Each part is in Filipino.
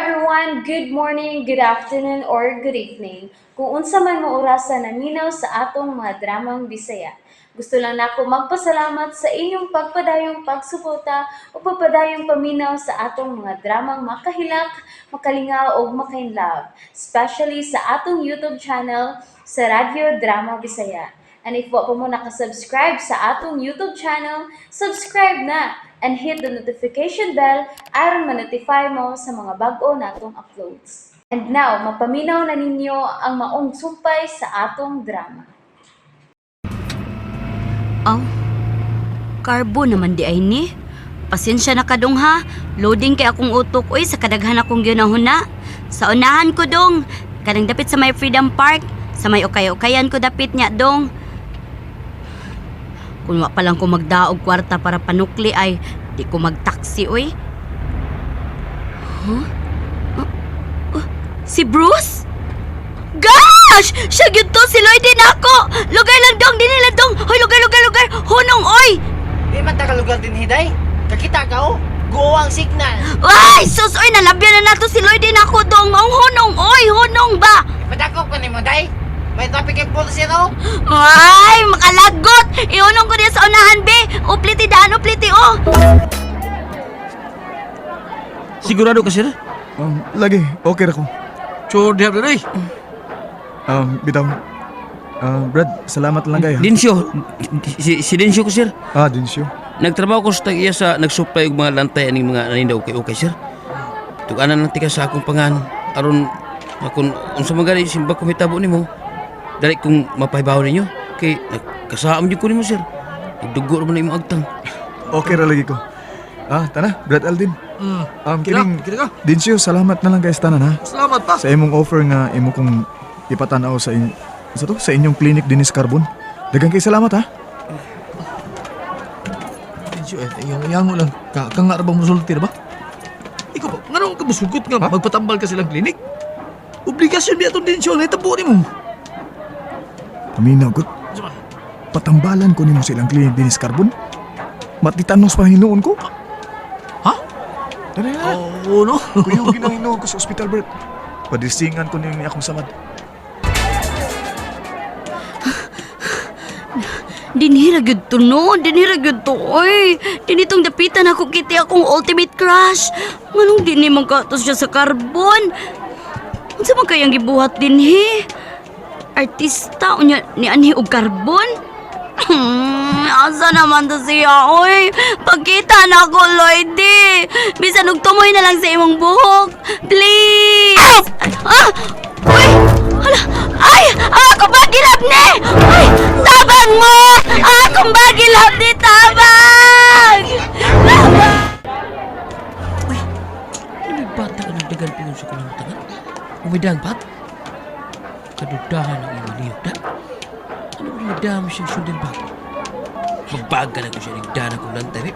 everyone, good morning, good afternoon, or good evening. Kung unsa man mo orasan naminaw sa atong mga dramang Bisaya. Gusto lang nako magpasalamat sa inyong pagpadayong pagsuporta o pagpadayong paminaw sa atong mga dramang makahilak, makalingaw o makainlove, especially sa atong YouTube channel sa Radyo Drama Bisaya. And if wa pa mo nakasubscribe sa atong YouTube channel, subscribe na and hit the notification bell aron ma-notify mo sa mga bag-o natong uploads. And now, mapaminaw na ninyo ang maong sumpay sa atong drama. Aw, carbo naman di ay ni. Pasensya na ka dong ha. Loading kay akong utok oy sa kadaghan akong ginahuna. Sa unahan ko dong. Kanang dapit sa may Freedom Park. Sa may ukay-ukayan ko dapit niya dong. Kung wa pa lang ko magdaog kwarta para panukli ay di ko magtaksi oy. Huh? Si Bruce? Gosh! Siya yun to! Si Lloyd din ako! Lugay lang dong! Dinila dong! Hoy, lugar! Hunong, oy! Di man ta kalugar din hiday. Kakita ka oh. Go ang signal. Ay! Sus! Oy! Nalabyan na nato si Lloyd din ako dong! Ang hunong, oy! Hunong ba? Padako ko ni mo day. May traffic enforcer oh. Ay! Makalagot! Ihunong ko niya sa unahan, be! Upliti daan, upliti, oh! Sigurado ka, sir? Lagi, okay ra ko. Sure, di hapon rin. Bitaw. Brad, salamat lang kayo. Dinsyo. Si Dinsyo ko, sir. Dinsyo. Nagtrabaho ko sa tag-iya sa nagsupply og mga lantay aning mga naninda okay, sir. Tuganan lang tika sa akong pangan. Aron, kung unsa magani simba ko hitabo nimo, dali kong mapahibaw ninyo. Kay nagkasaam jud ko nimo, sir. Igdugo ra man imong agtang. Okay ra lagi ko. Tana, Brad Aldin. Kining Kira ka. Dinsyo, salamat na lang guys tanan ha. Salamat pa. Sa imong offer nga imo kong ipatanaw sa inyong clinic dinis Carbon. Daghang kay salamat ha. Dinsyo, yang lang. Kangar bang musulti na ba? Ikaw ba? Nga ka musugot nga magpatambal ka silang klinik? Obligasyon niya itong Dinsyo. Naitabo ni mo. Paminaw ko. Patambalan ko nimo silang clinic dinis Carbon. Matitanos pa hinuon ko. Ha? Dali na. Oo, no? Kuyugin ang hinuon ko sa ospital, Bert. Padisingan ko niyo akong samad. Dinhira gyud to, no? Dinhira gyud to, oy! Dinitong dapitan ako kiti akong ultimate crush. Manong dini magkatos siya sa carbon? Unsa man kayang gibuhat dinhi? Artista unya ni anhi og carbon? Asa naman to siya, oy? Pagkita na ko, Lloydie! Bisan og tumoy na lang sa imong buhok! Please! Uy! Hala! Ay! Ako ba gilab ni? Ay! Tabang mo! Akong ba gilab ni? Tabang! Tabang! Uy, ano may bata ka nagdagan pingon sa kulang tangan? Umidang pat? Kadudahan ang iyong niyog na? Ano ba nagdami siyang sundin ba? Magbaga na ko siya nagdana kong lantari.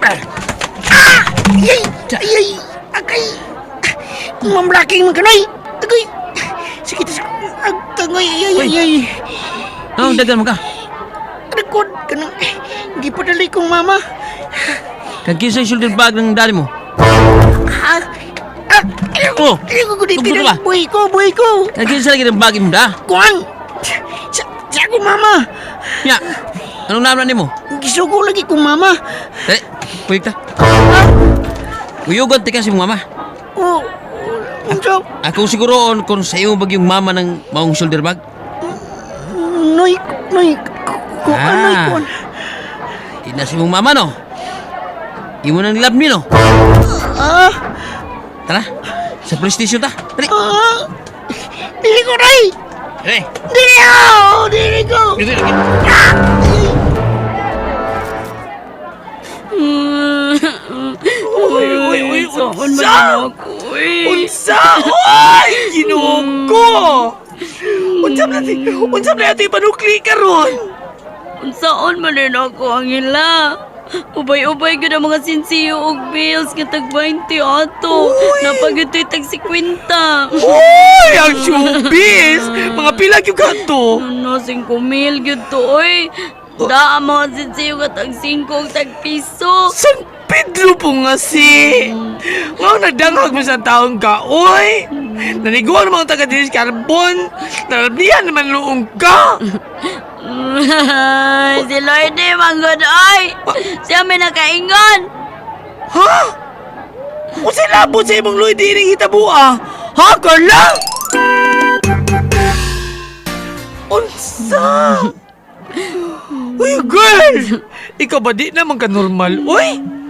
Ay! Agay! Mamlaking maganoy! Agay! Sakit sa agkangoy! Ay! Ano, dagan mo ka? Rekod ka nang gipadali kong mama. Kang kinsa yung shoulder bag ng dali mo? Oh, Ay ko gudi tungkol ba? buhay ko! Kang kinsa lagi ng bag mo da? Kuan! Sa ako mama! Ya, anong naman ni mo? Gisugo lagi kong mama. Dali, puyog ta. Uyugon tika si mong mama. Oh, unsa? Ako siguro kung sa iyo bag yung mama ng maong shoulder bag. Noy, kuan. Ina si mong mama no? Imo nang love ni no? Tara, sa police station ta. Dali. Dili ko ray! Dali. Dili ko! Uy, Saan unsa? man ako, eh? Unsa? Uy! Ginuog ko! Unsa na natin panukli ka ron? Unsaon man rin ako ang ila. Ubay-ubay ko na mga sinsiyo og bills nga tag 20 ato. Napagito'y tag 50. Uy! Ang showbiz! Mga pila yung kanto! Ano, 5,000 gyud to, oy. Da, mga sinsiyo nga tag 5 og tag piso. Pedro po nga si. Nga nagdanghag mo sa taong ka, oy. Naniguan mo ang taga-dinis carbon. Nalabihan naman noong ka. Si Lloydie, manggod, oy! Siya may nakaingon! Ha? O sila po sa imong Lloyd ining hitabua? Ha, Carla? Unsa? Uy, girl! Ikaw ba di naman ka normal? Uy!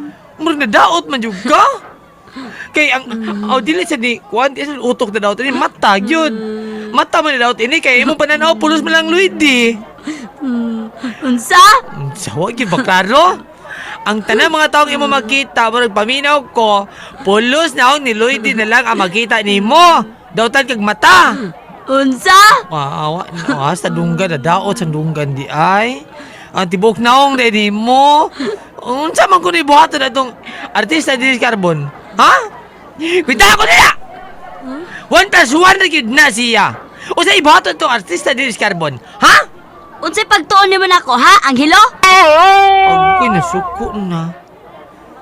Murag na daot man yung ka? Kay ang dili sa ni kuan sa utok na daot ini mata gyud. Mata man na daot ini kay imong pananaw pulos man lang Lloydie. Unsa? Sawa gyud ba klaro? Ang tanang mga taong imo makita, murag paminaw ko, pulos na ni Lloydie na lang ang makita nimo. Dautan kag mata. Unsa? Waawa, sa dunggan na daot sa dunggan di ay. Ang tibok naong ready mo. Unsa man ko ni buhaton na itong artista di carbon? Ha? Kita ko nila! 1 plus 1 na yun na siya. O sa ibuhaton itong artista di carbon? Ha? Unsay pagtuon ni mo nako, ha? Ang hilo? Agoy, nasuko na.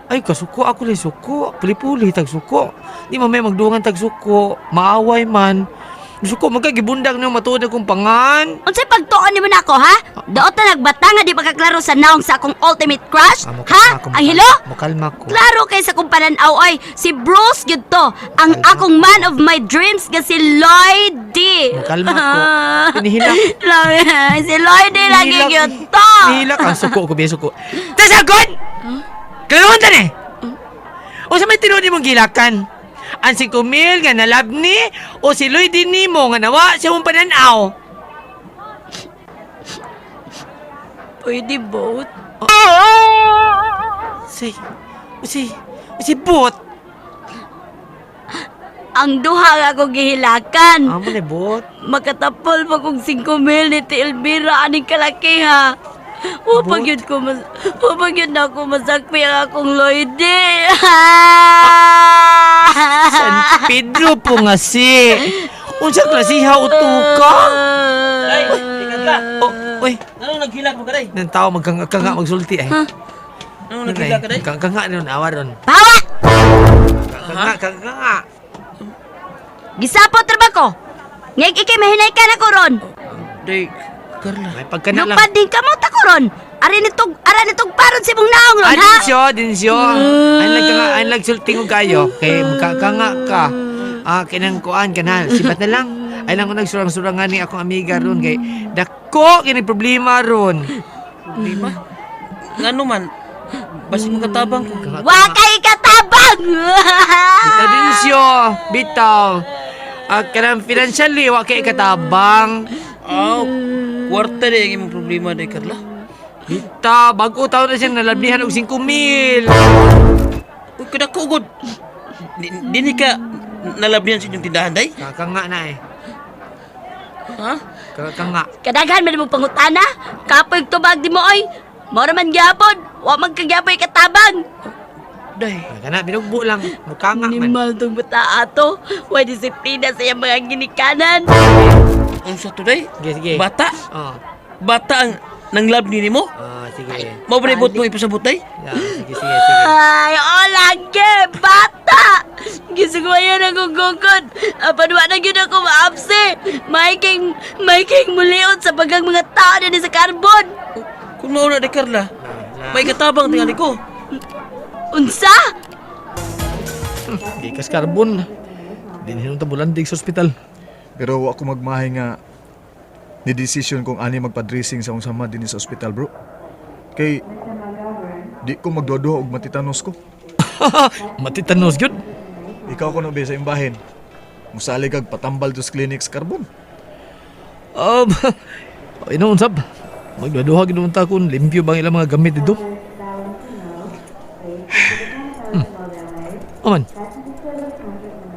Ay, kasuko ako na suko. Puli-puli, tagsuko. Di man may magdungan tagsuko. Maaway man. Suko, magkagibundag na matuod akong pangan. Unsay pagtuon ni mo nako, ha? Daot na nagbata nga di pagkaklaro sa naong sa akong ultimate crush? Ha? Ang hilo? Makalma ko. Klaro kay sa kong pananaw ay si Bruce gyud to. Ang akong man of my dreams nga si Lloydie. Makalma ko. Pinihila. Si Lloydie lagi gyud to. Nihilak ang suko ko, beso ko. Tasagon! Kaluhon tan eh! O sa may tinuod mong gilakan? Ang 5,000 nga nalabni o si Lloydie nimo nga nawa siya mong pananaw? Pwede both. Si bot. Ang duha nga akong gihilakan. Amo na bot. Makatapol pa kong 5,000 ni Ti Elvira aning kalaki ha. Upag yun na ako masakpi ang akong Lloydie. San Pedro po nga si. Unsa klasiha utuka? Ay, tingnan ka. Oy, Ano naghilak mo ka day? nang tao magkanga magsulti ay. Ano naghilak ka day? Kanga ron awa ron. Bawa! Kanga. Gisapot ra ba ko? Ngayag ikay mahinay ka na ko ron. Day, Carla. May pagkana lang. Lupad din ka mo ta ko ron. Ara nitong paron si mong naong ron ha. Dinsyo. Ay nagsulti ko kayo. Kay magkakanga ka. Kinang kuan ka na. Sibat na lang. Ay lang ko nagsurang-surangan ni akong amiga ron. Kay dako, kini problema ron. Problema? Ngano man? Basi mo katabang ko. Wakay katabang! Bitaw Dinsyo. Bitaw. Kanang financially, wakay katabang. Aw, kwarta day ang imong problema day, Carla. Bitaw, bago taon na siyang nalablihan og 5,000. Uy, kadako ugod. Dini ka nalabnihan sa inyong tindahan day? Kakanga na eh. Ha? Kakanga. Kadaghan man mong pangutana. Kapoy tubag di mo oy. Mora man gyapon. Wa magkagyapoy katabang. Day. Kana binugbo lang. Mukanga man. Animal tong bata ato. Wa disiplina sa iyang mga ginikanan. Unsa to day? Sige. Bata? Oh. Bata ang nanglabni nimo? Sige. Mao ba ibot mo ipasabot day? Sige. Ay, olage, bata! Gisugwayan ako gugod. Apanwa na yun ako maapsi. May king muliot sa bagang mga tao na sa carbon. Kung mauna day, Carla, may katabang tingali ko. Unsa? Gikas carbon. Dinhinom ta bulandig sa ospital. Pero ako magmahay nga ni decision kung ani magpa-dressing sa unsama din sa ospital, bro. Kay di ko magduha og matitanos ko. Matitanos gyud. Ikaw ko na be sa imbahin. Musalig kag patambal dos clinics carbon. Ino unsab. Magduha gyud unta kun limpyo bang ilang mga gamit dito. Aman.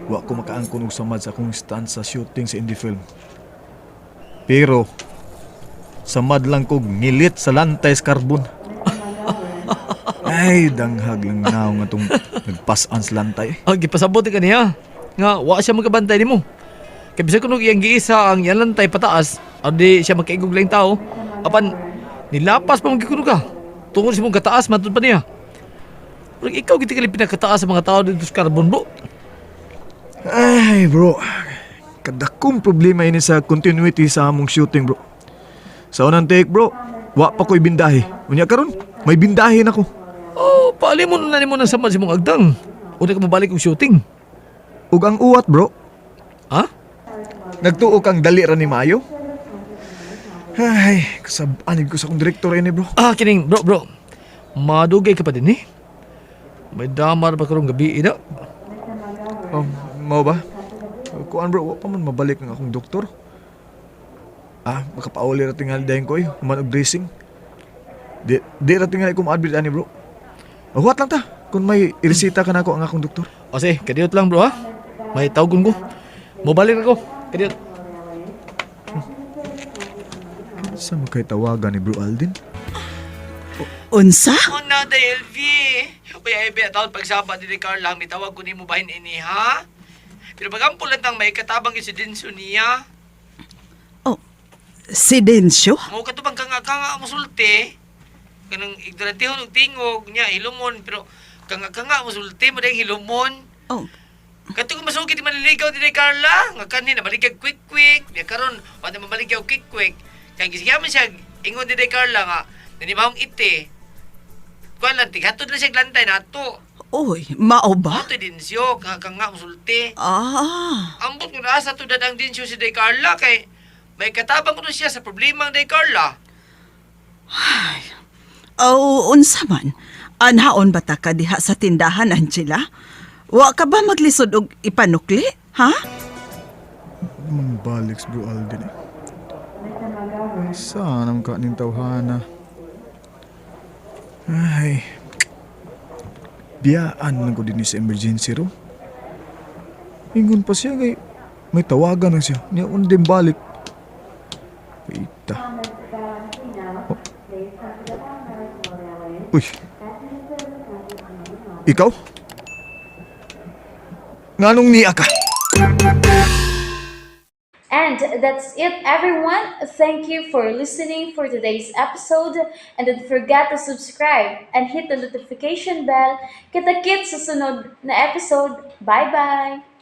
Wa ko makaangkon og samad sa akong stand sa shooting sa indie film. Pero samad lang kog ngilit sa lantay sa carbon. Ay, danghag lang naw nga tong nagpas-an sa lantay. Gipasabot ka niya. Nga wa siya magkabantay nimo. Kay bisag kuno iyang giisa ang iyang lantay pataas, adi siya makaigog lang tao. Apan nilapas pa magikuno ka. Tungod sa mong kataas matud pa niya. Murag ikaw giti ka pinakataas sa mga tao dito sa Carbon, bro. Ay, bro. Kadakong problema ini sa continuity sa among shooting, bro. Sa unang take, bro, wa pa ko'y bindahe. Unya karon, may bindahe na ko. Oh, paali mo na mo ng samad sa mong agdang. O di ka mabalik og shooting. Ug ang uwat, bro, Ha? nagtuo kang dali ra ni Mayo. Ay, kasabanig ko sa akong direktor ini, bro. Ah, kining, bro. Madugay ka pa din, eh. May damar pa karong gabi, ina. Mao ba? Kuan, bro, wa pa man mabalik ng akong doktor. Makapauli ra tingali dayon ko human og dressing. Di ra tingali ko ma-admit ani, bro. Huwat lang ta kung may iresita ka na ako ang akong doktor. O sige, kadiyot lang, bro, ha? May tawgon ko. Mabalik ako. Kadiyot. Sa mo kay tawagan ni Bro Aldin? Unsa? Oh, na, LV. Uy, ay, taon pagsaba ni Carla, may tawag ko ni mo bahin ini, ha? Pero pag-ampul lang may katabang insidensyo niya. Oh, si Densyo? Mo katubang kanga mo sulti. Kanang ignorantihon og tingog niya hilumon pero kanga mo sulti mo dayang hilumon. Oh, Kato kung masugid di manliligaw di Carla, nga kanina maligag quick. Diya karon wala man maligaw quick. Kaya gisigaman siya ingon di Carla nga nanimahong ite. Kuan lang tigatod na siya glantay nato. oy, mao ba? Ato din siyo kanga mo sulti. Ah, Ambot ko na sa tudad ang din siyo si Day Carla kay may katabang ko siya sa problema ng Day Carla. oh, unsa man? Anhaon ba ta ka diha sa tindahan, Angela? Wa ka ba maglisod og ipanukli? Ha? Mang balik Bro Aldin eh. Ay, saan ka ning tawhana? Ay, biyaan lang ko din sa emergency room. Ingon pa siya kay may tawagan na siya. Niya undin balik. Wait. Uy. Ikaw? Nganong niya ka? And that's it, everyone. Thank you for listening for today's episode. And don't forget to subscribe and hit the notification bell. Kita-kits sa sunod na episode. Bye-bye!